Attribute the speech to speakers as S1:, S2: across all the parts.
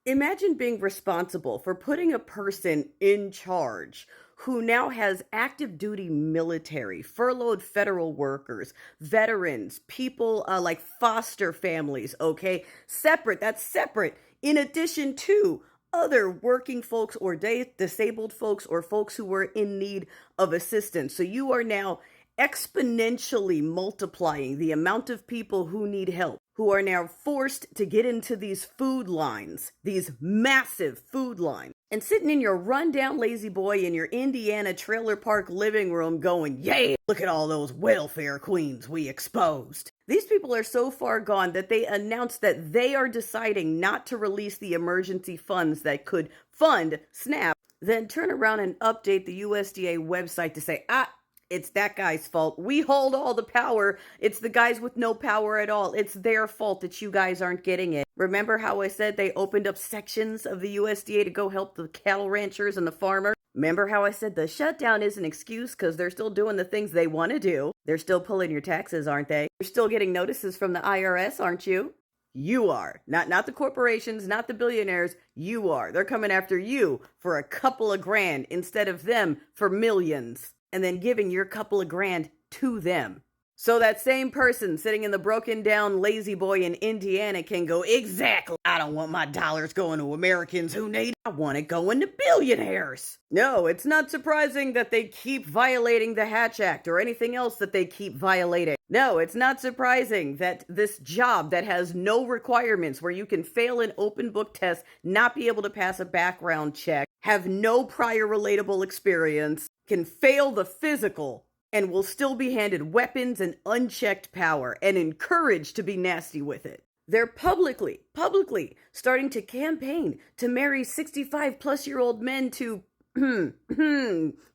S1: Imagine being responsible for putting a person in charge who now has active duty military, furloughed federal workers, veterans, people like foster families, okay? Separate, that's separate, in addition to other working folks or disabled folks or folks who were in need of assistance. So you are now exponentially multiplying the amount of people who need help, who are now forced to get into these food lines, these massive food lines, and sitting in your rundown lazy boy in your Indiana trailer park living room going, yeah, look at all those welfare queens we exposed. These people are so far gone that they announced that they are deciding not to release the emergency funds that could fund SNAP, then turn around and update the USDA website to say, it's that guy's fault. We hold all the power. It's the guys with no power at all. It's their fault that you guys aren't getting it. Remember how I said they opened up sections of the USDA to go help the cattle ranchers and the farmers? Remember how I said the shutdown is an excuse because they're still doing the things they want to do? They're still pulling your taxes, aren't they? You're still getting notices from the IRS, aren't you? You are. Not the corporations, not the billionaires. You are. They're coming after you for a couple of grand instead of them for millions, and then giving your couple of grand to them. So that same person sitting in the broken down lazy boy in Indiana can go, exactly, I don't want my dollars going to Americans who need it. I want it going to billionaires. No, it's not surprising that they keep violating the Hatch Act or anything else that they keep violating. No, it's not surprising that this job that has no requirements, where you can fail an open book test, not be able to pass a background check, have no prior relatable experience, can fail the physical, and will still be handed weapons and unchecked power and encouraged to be nasty with it. They're publicly starting to campaign to marry 65-plus-year-old men to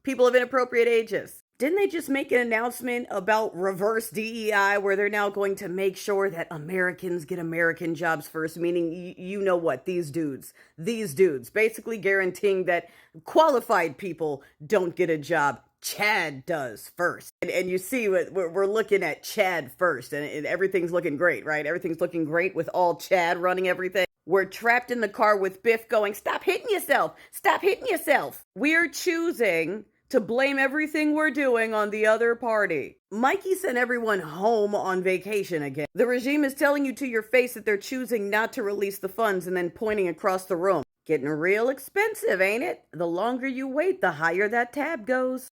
S1: people of inappropriate ages. Didn't they just make an announcement about reverse DEI, where they're now going to make sure that Americans get American jobs first, meaning, you know what, these dudes, basically guaranteeing that qualified people don't get a job. Chad does first. And you see, we're looking at Chad first, and everything's looking great, right? Everything's looking great with all Chad running everything. We're trapped in the car with Biff going, stop hitting yourself. Stop hitting yourself. We're choosing to blame everything we're doing on the other party. Mikey sent everyone home on vacation again. The regime is telling you to your face that they're choosing not to release the funds and then pointing across the room. Getting real expensive, ain't it? The longer you wait, the higher that tab goes.